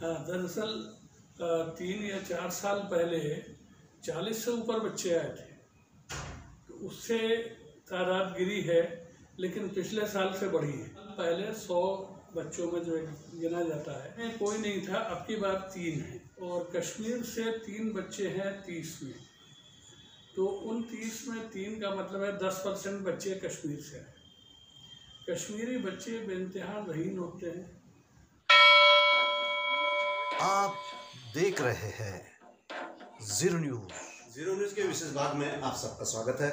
हाँ, दरअसल 3 या 4 साल पहले 40 से ऊपर बच्चे आए थे, तो उससे तादाद गिरी है, लेकिन पिछले साल से बढ़ी है। पहले 100 बच्चों में जो गिना जाता है, कोई नहीं था, अब की बार 3 है। और कश्मीर से 3 बच्चे हैं 30 में, तो उन 30 में 3 का मतलब है 10% बच्चे कश्मीर से आए। कश्मीरी बच्चे बेइंतहा रहीन होते हैं। आप देख रहे हैं जीरो न्यूज के विशेष भाग में आप सबका स्वागत है।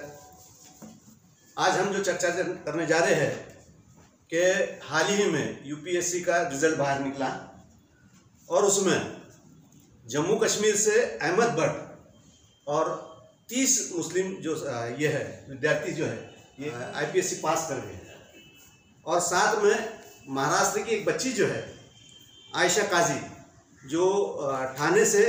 आज हम जो चर्चा करने जा रहे हैं कि हाल ही में यूपीएससी का रिजल्ट बाहर निकला और उसमें जम्मू कश्मीर से अहमद भट्ट और 30 मुस्लिम जो ये है विद्यार्थी जो है ये आईपीएससी पास कर गए, और साथ में महाराष्ट्र की एक बच्ची जो है आयशा काजी जो ठाणे से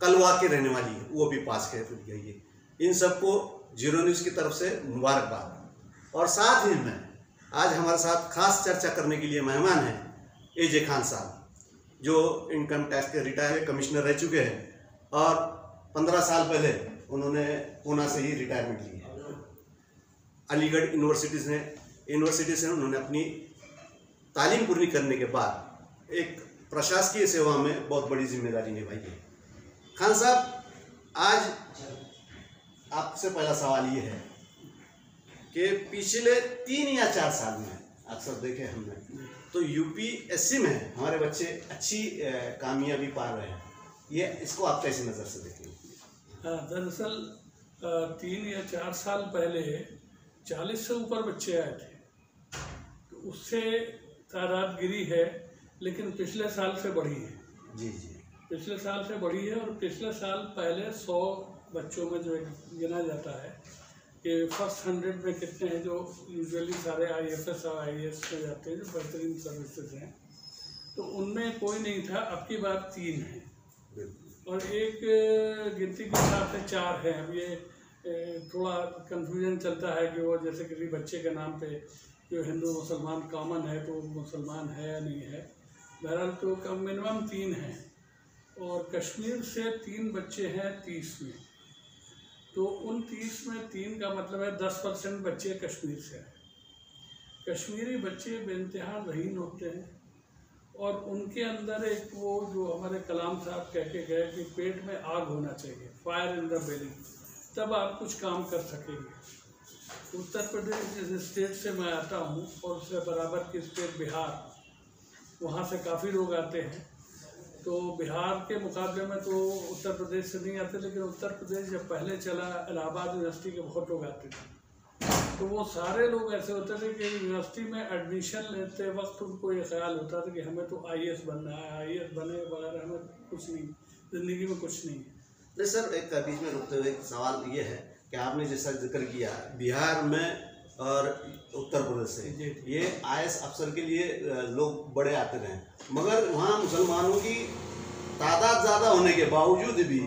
कलवा के रहने वाली है, वो भी पास कर गई है। इन सबको जीरो न्यूज़ की तरफ से मुबारकबाद। और साथ ही में आज हमारे साथ खास चर्चा करने के लिए मेहमान हैं एजे खान साहब, जो इनकम टैक्स के रिटायर्ड कमिश्नर रह चुके हैं और 15 साल पहले उन्होंने पूना से ही रिटायरमेंट ली है। अलीगढ़ यूनिवर्सिटी से उन्होंने अपनी तालीम पूरी करने के बाद एक प्रशासकीय सेवा में बहुत बड़ी जिम्मेदारी निभाई है। खान साहब, आज आपसे पहला सवाल ये है कि पिछले 3 या 4 साल में अक्सर देखे हमने तो यूपीएससी में हमारे बच्चे अच्छी कामयाबी पा रहे हैं, ये इसको आप कैसी नज़र से देखेंगे? हाँ, दरअसल 3 या 4 साल पहले 40 से ऊपर बच्चे आए थे, तो उससे तादाद गिरी है, लेकिन पिछले साल से बढ़ी है। जी, पिछले साल से बढ़ी है। और पिछले साल पहले 100 बच्चों में जो गिना जाता है कि फर्स्ट 100 में कितने हैं जो यूजुअली सारे IFS और IAS में जाते हैं, जो बेहतरीन सर्विसेज हैं, तो उनमें कोई नहीं था, अब की बार 3 है। और एक गिनती के हिसाब से 4 है। अब ये थोड़ा कन्फ्यूजन चलता है कि वो जैसे किसी बच्चे के नाम पे जो हिंदू मुसलमान कॉमन है तो मुसलमान है या नहीं है। बहरहाल तो कम मिनिमम 3 है। और कश्मीर से 3 बच्चे हैं 30 में, तो उन 30 में 3 का मतलब है 10% बच्चे कश्मीर से आए। कश्मीरी बच्चे बेइंतहा रहीन होते हैं और उनके अंदर एक वो जो हमारे कलाम साहब कह के गए कि पेट में आग होना चाहिए, फायर इन द बेली, तब आप कुछ काम कर सकेंगे। उत्तर प्रदेश जिस स्टेट से मैं आता हूँ और उससे बराबर की स्टेट बिहार, वहाँ से काफ़ी लोग आते हैं। तो बिहार के मुकाबले में तो उत्तर प्रदेश से नहीं आते, लेकिन उत्तर प्रदेश जब पहले चला इलाहाबाद यूनिवर्सिटी के बहुत लोग आते थे, तो वो सारे लोग ऐसे होते थे कि यूनिवर्सिटी में एडमिशन लेते वक्त उनको ये ख्याल होता था कि हमें तो IAS बनना है, IAS बने बगैर हमें कुछ नहीं, ज़िंदगी में कुछ नहीं है। नहीं सर, एक बीच में रुकते हुए एक सवाल ये है कि आपने जैसा जिक्र किया बिहार में और उत्तर प्रदेश से, ये IAS अफसर के लिए लोग बड़े आते रहे, मगर वहाँ मुसलमानों की तादाद ज़्यादा होने के बावजूद भी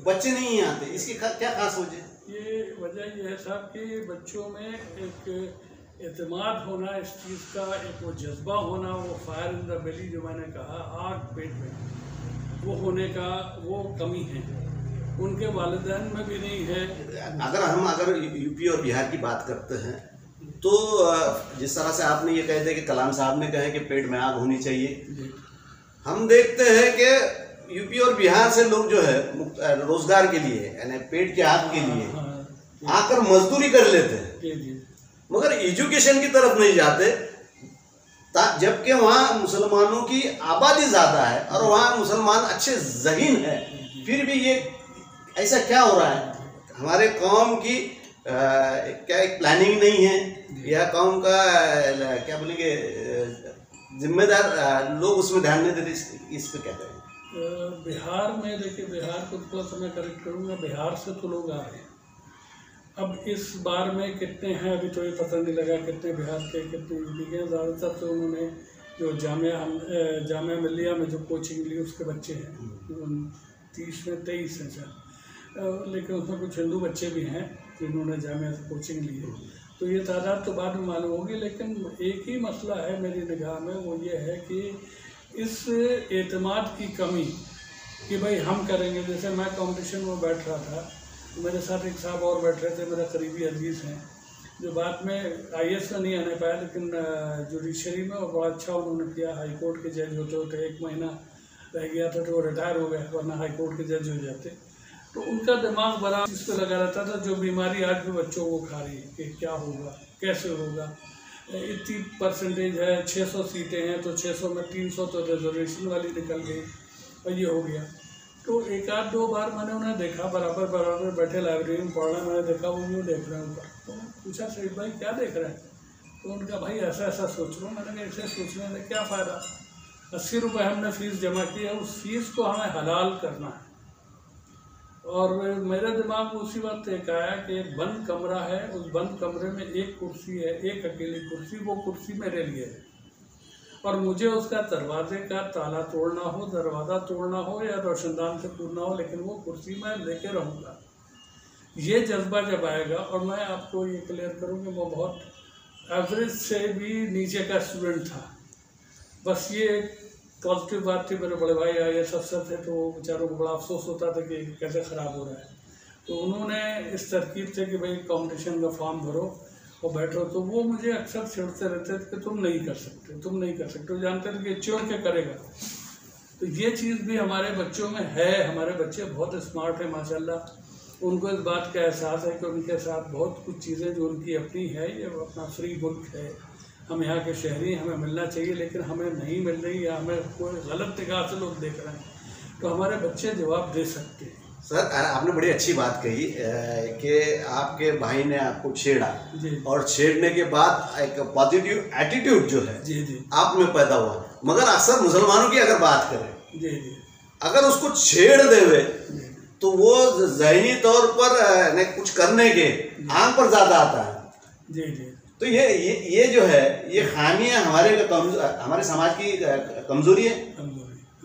बच्चे नहीं आते। इसकी क्या खास वजह है? ये वजह ये है साहब कि बच्चों में एक एतमाद होना, इस चीज़ का एक वो जज्बा होना, वो फायर इन द बेली जो मैंने कहा, आग पेट में, वो होने का वो कमी है। उनके वालिदैन में भी नहीं है। अगर यूपी और बिहार की बात करते हैं तो जिस तरह से आपने ये कह दिया कि कलाम साहब ने कहा कि पेट में आग होनी चाहिए, हम देखते हैं कि यूपी और बिहार से लोग जो है रोजगार के लिए यानी पेट के आग के लिए आकर मजदूरी कर लेते हैं, मगर एजुकेशन की तरफ नहीं जाते, जबकि वहाँ मुसलमानों की आबादी ज़्यादा है और वहाँ मुसलमान अच्छे ज़हीन है। फिर भी ये ऐसा क्या हो रहा है? हमारे कौम की क्या एक प्लानिंग नहीं है, या कौम का क्या बोलेंगे जिम्मेदार लोग उसमें ध्यान नहीं देते, इस पे क्या करें? बिहार में देखिए, बिहार को थोड़ा सा मैं करेक्ट करूँगा, बिहार से तो लोग आ रहे हैं। अब इस बार में कितने हैं अभी तो ये पता नहीं लगा, कितने बिहार के कितने यूपी के। ज़्यादातर तो उन्होंने जो जामिया मिल्लिया में जो कोचिंग ली उसके बच्चे हैं, 30 में 23 हैं सर, लेकिन उसमें कुछ हिंदू बच्चे भी हैं जिन्होंने जामिया से कोचिंग ली है। तो ये तादाद तो बाद में मालूम होगी, लेकिन एक ही मसला है मेरी निगाह में, वो ये है कि इस एतमाद की कमी कि भाई हम करेंगे। जैसे मैं कंपटीशन में बैठ रहा था, मेरे साथ एक साहब और बैठ रहे थे, मेरे करीबी अजीज़ हैं, जो बाद में IAS में नहीं आने पाया, लेकिन जुडिशरी में बड़ा अच्छा उन्होंने किया। हाई कोर्ट के जज होते होते 1 महीना रह गया था तो वो रिटायर हो गए, वरना हाई कोर्ट के जज हो जाते। तो उनका दिमाग बड़ा इस पर लगा रहता था, जो बीमारी आज भी बच्चों को खा रही है कि क्या होगा, कैसे होगा, इतनी परसेंटेज है, 600 सीटें हैं तो 600 में 300 तो रिजर्वेशन वाली निकल गई और ये हो गया। तो 1-2 बार मैंने उन्हें देखा, बराबर बैठे लाइब्रेरी में पढ़ रहे, मैंने देखा वो यूँ देख रहे हैं ऊपर। तो पूछा सईद भाई क्या देख रहे हैं? तो उनका भाई ऐसा ऐसा सोच रहा हूँ। मैंने कहा ऐसे सोचने में क्या फ़ायदा, 80 रुपये हमने फ़ीस जमा की है, उस फीस को हमें हलाल करना है। और मेरे दिमाग में उसी वक्त एक आया कि एक बंद कमरा है, उस बंद कमरे में एक कुर्सी है, एक अकेली कुर्सी, वो कुर्सी मेरे लिए है और मुझे उसका दरवाजे का ताला तोड़ना हो, दरवाज़ा तोड़ना हो या रोशनदान से कूदना हो, लेकिन वो कुर्सी मैं लेके रहूँगा। ये जज्बा जब आएगा, और मैं आपको ये क्लियर करूँ कि वो बहुत एवरेज से भी नीचे का स्टूडेंट था, बस ये पॉजिटिव बात थी। मेरे बड़े भाई IAS अफसर थे तो बेचारों को बड़ा अफसोस होता था कि कैसे ख़राब हो रहा है, तो उन्होंने इस तरकीब से कि भाई कंपटीशन का फॉर्म भरो और बैठो। तो वो मुझे अक्सर छेड़ते रहते थे कि तुम नहीं कर सकते, तुम नहीं कर सकते। वो जानते थे कि चोर क्या करेगा। तो ये चीज़ भी हमारे बच्चों में है। हमारे बच्चे बहुत स्मार्ट हैं माशाल्लाह। उनको इस बात का एहसास है कि उनके साथ बहुत कुछ चीज़ें जो उनकी अपनी है, ये अपना फ्री मुल्क है, हम यहाँ के शहरी, हमें मिलना चाहिए, लेकिन हमें नहीं मिल रही या हमें कोई गलत निगाह से लोग देख रहे हैं, तो हमारे बच्चे जवाब दे सकते हैं। सर आपने बड़ी अच्छी बात कही कि आपके भाई ने आपको छेड़ा और छेड़ने के बाद एक पॉजिटिव एटीट्यूड जो है जी आप में पैदा हुआ। मगर अक्सर मुसलमानों की अगर बात करें जी अगर उसको छेड़ देवे तो वो ज़हनी तौर पर कुछ करने के आम पर ज़्यादा आता है। जी तो ये जो है ये खामियां हमारे समाज की कमजोरी है,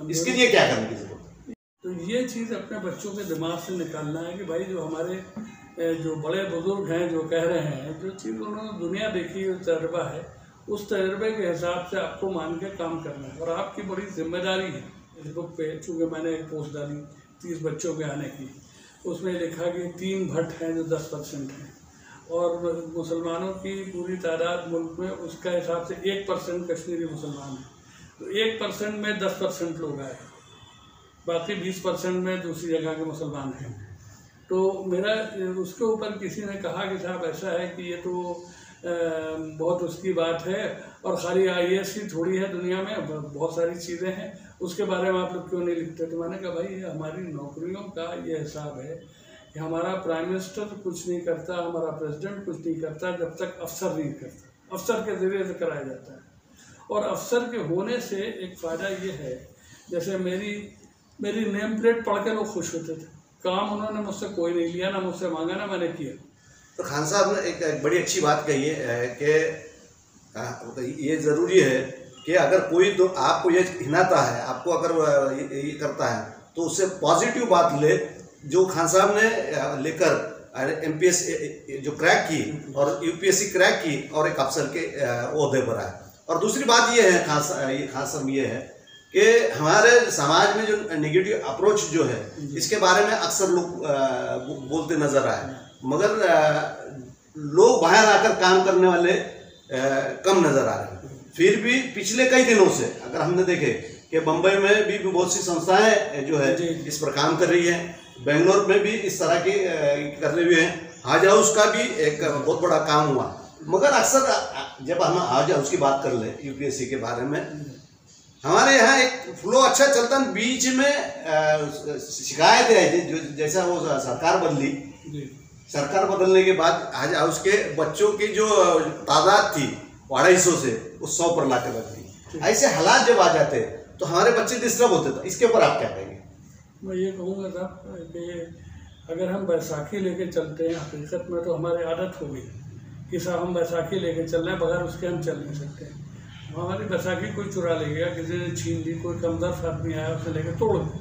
इसके लिए क्या करने की जरूरत है? तो ये चीज़ अपने बच्चों के दिमाग से निकालना है कि भाई जो हमारे जो बड़े बुजुर्ग हैं जो कह रहे हैं, जो चीज़ उन्होंने दुनिया देखी, तजर्बा है, उस तजर्बे के हिसाब से आपको मान के काम करना है। और आपकी बड़ी जिम्मेदारी है इस बुक पे, चूँकि मैंने एक पोस्ट डाली 30 बच्चों के आने की, उसमें लिखा कि 3 भट्ट हैं जो 10% हैं, और मुसलमानों की पूरी तादाद मुल्क में उसका हिसाब से 1% कश्मीरी मुसलमान है। तो 1% में 10% लोग आए, बाकी 20% में दूसरी जगह के मुसलमान हैं। तो मेरा उसके ऊपर किसी ने कहा कि साहब ऐसा है कि ये तो बहुत उसकी बात है, और खाली IAS ही थोड़ी है, दुनिया में बहुत सारी चीज़ें हैं, उसके बारे में आप लोग क्यों नहीं लिखते? तो मैंने कहा भाई ये हमारी नौकरियों का ये हिसाब है कि हमारा प्राइम मिनिस्टर कुछ नहीं करता, हमारा प्रेसिडेंट कुछ नहीं करता जब तक अफसर नहीं करता। अफसर के ज़रिए से कराया जाता है, और अफसर के होने से एक फ़ायदा ये है, जैसे मेरी नेम प्लेट पढ़ के लोग खुश होते थे। काम उन्होंने मुझसे कोई नहीं लिया, ना मुझसे मांगा, ना मैंने किया। तो खान साहब ने एक बड़ी अच्छी बात कही है कि ये ज़रूरी है कि अगर कोई तो आपको ये हिनाता है, आपको अगर ये करता है तो उससे पॉजिटिव बात ले। जो खान साहब ने लेकर MPS जो क्रैक की और UPSC क्रैक की और एक अफसर के ओहदे पर आए। और दूसरी बात ये है खान साहब ये है कि हमारे समाज में जो नेगेटिव अप्रोच जो है इसके बारे में अक्सर लोग बोलते नज़र आए, मगर लोग बाहर आकर काम करने वाले कम नज़र आ रहे हैं। फिर भी पिछले कई दिनों से अगर हमने देखे कि बम्बई में भी बहुत सी संस्थाएं जो है इस पर काम कर रही हैं, बेंगलोर में भी इस तरह के कर रहे हुए हैं, हज हाउस का भी एक बहुत बड़ा काम हुआ। मगर अक्सर जब हम हज हाउस की बात कर ले UPSC के बारे में, हमारे यहाँ एक फ्लो अच्छा चलता है, बीच में शिकायत है जैसा वो सरकार बदलने के बाद हज हाउस के बच्चों की जो तादाद थी 250 से उस 100 पर लाकर रख दी। ऐसे हालात जब आ जाते तो हमारे बच्चे डिस्टर्ब होते थे। इसके ऊपर आप क्या कहेंगे? मैं ये कहूँगा साहब कि अगर हम बैसाखी लेके चलते हैं, हकीकत में तो हमारी आदत हो गई कि साहब हम बैसाखी लेके चल रहे हैं, बगैर उसके हम चल नहीं सकते। हमारी बैसाखी कोई चुरा ले गया, किसी ने छीन ली, कोई कमदर्द आदमी आया उसे लेके तोड़ दिया।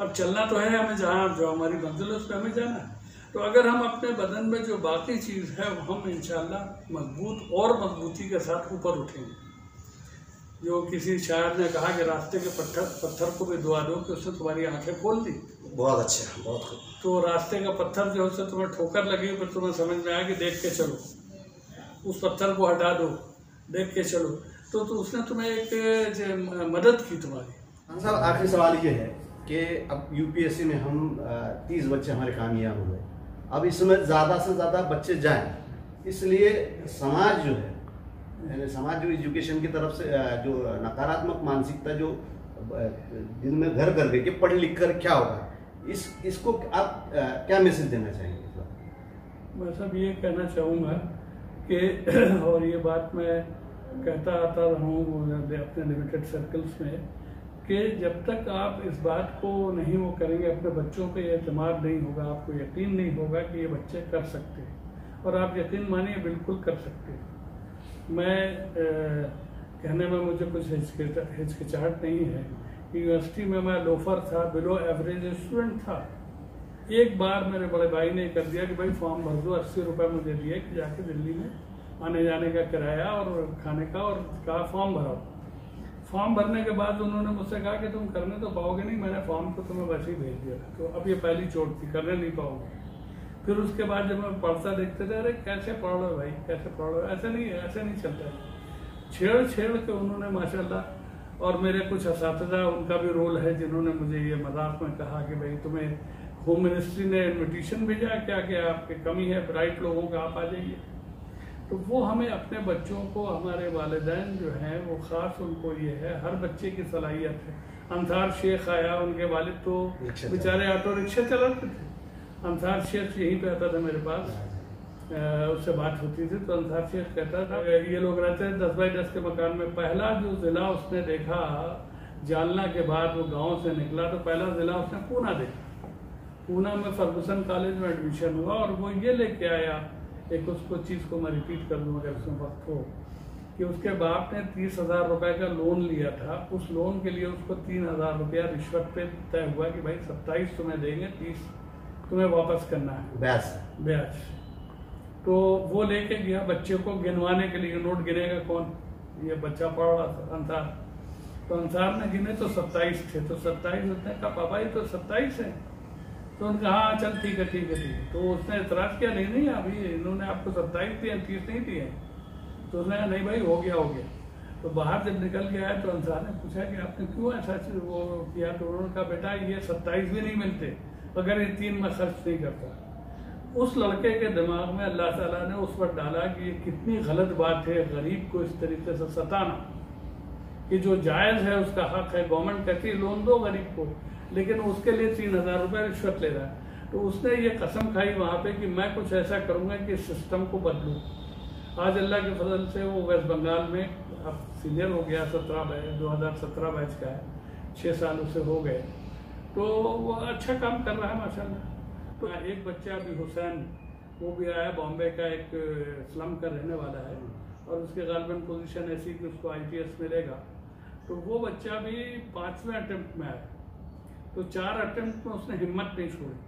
अब चलना तो है हमें, जहाँ जो हमारी मंजिल है उस पर हमें जाना है। तो अगर हम अपने बदन में जो बाकी चीज़ है हम इंशाल्लाह मजबूत और मजबूती के साथ ऊपर उठेंगे। जो किसी शायर ने कहा कि रास्ते के पत्थर को भी दुआ दो कि उसने तुम्हारी आंखें खोल दी। बहुत अच्छा, बहुत खूब। तो रास्ते का पत्थर जो है तुम्हें ठोकर लगी, फिर तुम्हें समझ में आया कि देख के चलो, उस पत्थर को हटा दो, देख के चलो, तो उसने तुम्हें एक मदद की तुम्हारी। हाँ साहब, आखिरी सवाल ये है कि अब यूपीएससी में हम 30 बच्चे हमारे कामयाब हुए, अब इसमें ज़्यादा से ज़्यादा बच्चे जाएं, इसलिए समाज जो है, यानी समाज जो एजुकेशन की तरफ से जो नकारात्मक मानसिकता जो दिल में घर कर गई कि पढ़ लिख कर क्या होगा, इसको आप क्या मैसेज देना चाहेंगे? मैं सब ये कहना चाहूँगा कि और ये बात मैं कहता आता रहा हूँ अपने लिमिटेड सर्कल्स में कि जब तक आप इस बात को नहीं वो करेंगे, अपने बच्चों पे एतमाद नहीं होगा, आपको यकीन नहीं होगा कि ये बच्चे कर सकते हैं, और आप यकीन मानिए बिल्कुल कर सकते हैं। मैं कहने में मुझे कुछ हिचकिचाहट नहीं है। यूनिवर्सिटी में मैं लोफर था, बिलो एवरेज स्टूडेंट था। एक बार मेरे बड़े भाई ने कर दिया कि भाई फॉर्म भर दो, 80 रुपये मुझे दिए कि जाके दिल्ली में आने जाने का किराया और खाने का, और कहा फॉर्म भराओ। फॉर्म भरने के बाद उन्होंने मुझसे कहा कि तुम करने तो पाओगे नहीं, मैंने फॉर्म तो तुम्हें वैसे ही भेज दिया था, तो अब ये पहली चोट थी, करने नहीं पाओगे। फिर उसके बाद जब मैं पढ़ता देखते थे, अरे कैसे पढ़ रहे हो भाई, कैसे पढ़ रहे हो, ऐसे नहीं चलता है। छेड़ के उन्होंने माशाल्लाह, और मेरे कुछ असातिज़ा, उनका भी रोल है, जिन्होंने मुझे ये मजाक में कहा कि भाई तुम्हें होम मिनिस्ट्री ने इन्विटेशन भेजा क्या कि आपकी कमी है ब्राइट लोगों का, आप आ जाइए। तो वो हमें अपने बच्चों को, हमारे वालिदैन जो हैं वो ख़ास उनको ये है, हर बच्चे की सलाहियत है। अंसार शेख आया, उनके वालिद तो बेचारे ऑटो रिक्शा चलाते थे। अंसार शेख यहीं पे आता था मेरे पास, उससे बात होती थी, तो अंसार शेख कहता था ये लोग रहते हैं 10 बाई 10 के मकान में। पहला जो ज़िला उसने देखा जालना के बाद, वो गांव से निकला तो पहला ज़िला उसने पूना देखा। पूना में फर्गुसन कॉलेज में एडमिशन हुआ, और वो ये लेके आया, एक उसको चीज़ को मैं रिपीट कर दूँ अगर उसमें वक्त हो, कि उसके बाप ने 30,000 रुपये का लोन लिया था। उस लोन के लिए उसको 3,000 रुपया रिश्वत पे तय हुआ कि भाई 27 तुम्हें देंगे, 30 तुम्हें वापस करना है ब्याज। तो वो लेके गया बच्चे को गिनवाने के लिए, नोट गिनेगा कौन, ये बच्चा पढ़ रहा था अंसार। तो अंसार ने गिने तो 27 थे, तो 27 उसने कहा पापा ये तो 27 है। तो उनका हाँ चल ठीक है। तो उसने एतराज़ किया, नहीं अभी इन्होंने आपको 27 दिए, 30 नहीं दिए। तो उसने कहा नहीं भाई हो गया। तो बाहर जब निकल के आया तो अंसार ने पूछा कि आपने क्यों ऐसा वो किया, तो उन्होंने कहा बेटा ये 27 भी नहीं मिलते अगर ये 3 मैं खर्च नहीं करता। उस लड़के के दिमाग में अल्लाह ताला ने उस वक्त डाला कि ये कितनी गलत बात है गरीब को इस तरीके से सताना, कि जो जायज़ है उसका हक है। गवर्नमेंट कहती है लोन दो गरीब को, लेकिन उसके लिए 3,000 रुपये रिश्वत ले रहा है। तो उसने ये कसम खाई वहाँ पे कि मैं कुछ ऐसा करूँगा कि सिस्टम को बदलूँ। आज अल्लाह के फजल से वो वेस्ट बंगाल में अब सीनियर हो गया, 2017 बैच का है, 6 साल उसे हो गए, तो वो अच्छा काम कर रहा है माशाल्लाह। तो एक बच्चा अभी हुसैन, वो भी आया, बॉम्बे का एक स्लम का रहने वाला है, और उसके गालबन पोजीशन ऐसी कि उसको IPS मिलेगा। तो वो बच्चा भी 5वें अटेम्प्ट में आया, तो 4 अटेम्प्ट में उसने हिम्मत नहीं छोड़ी।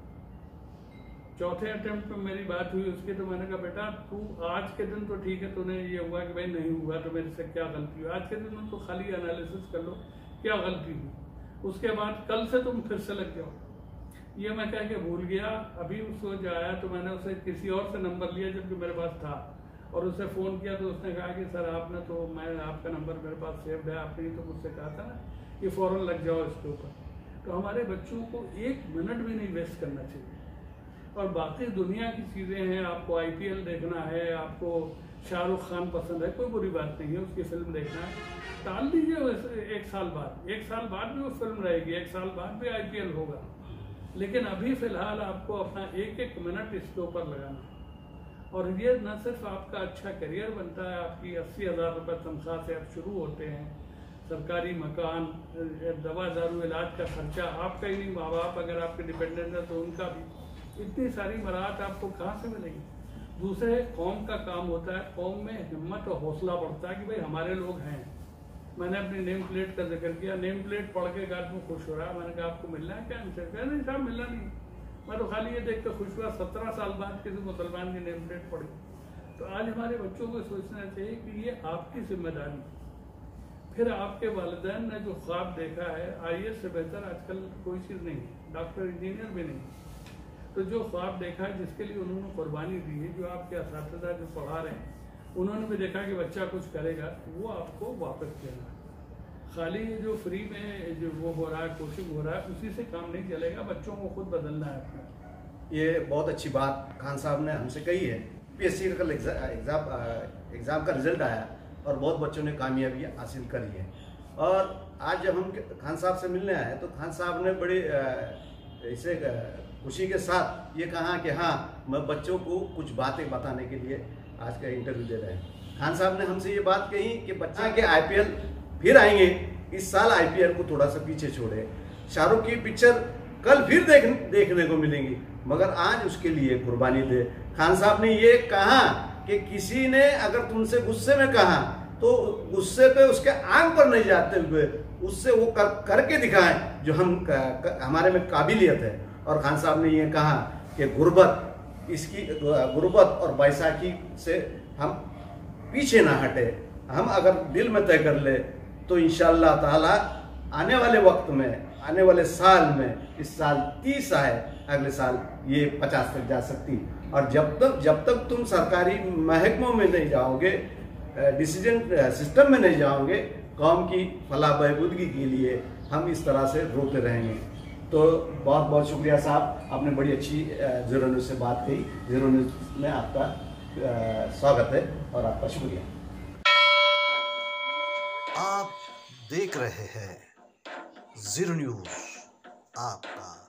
चौथे अटेम्प्ट में मेरी बात हुई उसकी, तो मैंने कहा बेटा तू आज के दिन तो ठीक है, तूने ये हुआ कि भाई नहीं हुआ तो मेरे से क्या गलती हुई, आज के दिन तो खाली एनालिसिस कर लो क्या गलती हुई, उसके बाद कल से तुम फिर से लग जाओ। ये मैं कह के भूल गया। अभी उसको जो आया तो मैंने उसे किसी और से नंबर लिया जबकि मेरे पास था, और उसे फ़ोन किया तो उसने कहा कि सर आपने तो, मैं आपका नंबर मेरे पास सेव्ड है, आपने ही तो मुझसे कहा था ना कि फ़ौरन लग जाओ इसके ऊपर। तो हमारे बच्चों को 1 मिनट भी नहीं वेस्ट करना चाहिए। और बाकी दुनिया की चीज़ें हैं, आपको IPL देखना है, आपको शाहरुख खान पसंद है, कोई बुरी बात नहीं है, उसकी फिल्म देखना है, टाल दीजिए 1 साल बाद। 1 साल बाद भी वो फिल्म रहेगी, 1 साल बाद भी IPL होगा, लेकिन अभी फ़िलहाल आपको अपना 1-1 मिनट इसके ऊपर लगाना है। और ये न सिर्फ आपका अच्छा करियर बनता है, आपकी 80,000 रुपये तनख्वाह से आप शुरू होते हैं, सरकारी मकान, दवा दारू इलाज का खर्चा आपका ही नहीं, माँ बाप अगर आपके डिपेंडेंट है तो उनका भी, इतनी सारी मराहत आपको कहाँ से मिलेगी। दूसरे कौम का काम होता है, कौम में हिम्मत और हौसला बढ़ता है कि भाई हमारे लोग हैं। मैंने अपनी नेम प्लेट का जिक्र किया, नेम प्लेट पढ़ के आदमी खुश हो रहा है। मैंने कहा आपको मिलना है क्या? नहीं साहब मिलना नहीं, मैं तो खाली ये देख कर खुश हुआ 17 साल बाद किसी मुसलमान की नेम प्लेट पढ़ी। तो आज हमारे बच्चों को सोचना चाहिए कि ये आपकी जिम्मेदारी, फिर आपके वालिदैन ने जो ख्वाब देखा है, आईएएस से बेहतर आजकल कोई चीज़ नहीं है, डॉक्टर इंजीनियर भी नहीं। तो जो ख्वाब देखा है, जिसके लिए उन्होंने कुर्बानी दी है, जो आपके असातिज़ा जो पढ़ा रहे हैं उन्होंने भी देखा कि बच्चा कुछ करेगा, वो आपको वापस देना है। खाली ये जो फ्री में जो वो हो रहा है, कोचिंग हो रहा है, उसी से काम नहीं चलेगा, बच्चों को खुद बदलना है अपना। ये बहुत अच्छी बात खान साहब ने हमसे कही है। पीएससी का एग्ज़ाम का रिजल्ट आया और बहुत बच्चों ने कामयाबी हासिल करी है। और आज जब हम खान साहब से मिलने आए तो खान साहब ने बड़ी इसे खुशी के साथ ये कहा कि हाँ, मैं बच्चों को कुछ बातें बताने के लिए आज का इंटरव्यू दे रहे हैं। खान साहब ने हमसे ये बात कही कि बच्चे के आईपीएल फिर आएंगे, इस साल आईपीएल को थोड़ा सा पीछे छोड़े, शाहरुख की पिक्चर कल फिर देखने को मिलेंगी, मगर आज उसके लिए कुर्बानी दे। खान साहब ने ये कहा कि किसी ने अगर तुमसे गुस्से में कहा तो गुस्से पे उसके आंख पर नहीं जाते हुए उससे वो करके दिखाएं जो हमारे में काबिलियत है। और खान साहब ने ये कहा कि गुर्बत और बैसाखी से हम पीछे ना हटे, हम अगर दिल में तय कर ले तो इंशाअल्लाह ताला आने वाले वक्त में, आने वाले साल में, इस साल 30 आए, अगले साल ये 50 तक जा सकती। और जब तक तुम सरकारी महकमों में नहीं जाओगे, डिसीजन सिस्टम में नहीं जाओगे, कौम की फलाह बहबूदगी के लिए हम इस तरह से रोते रहेंगे। तो बहुत बहुत शुक्रिया साहब, आपने बड़ी अच्छी ज़ीरो न्यूज़ से बात कही। ज़ीरो न्यूज़ में आपका स्वागत है और आपका शुक्रिया। आप देख रहे हैं ज़ीरो न्यूज़, आपका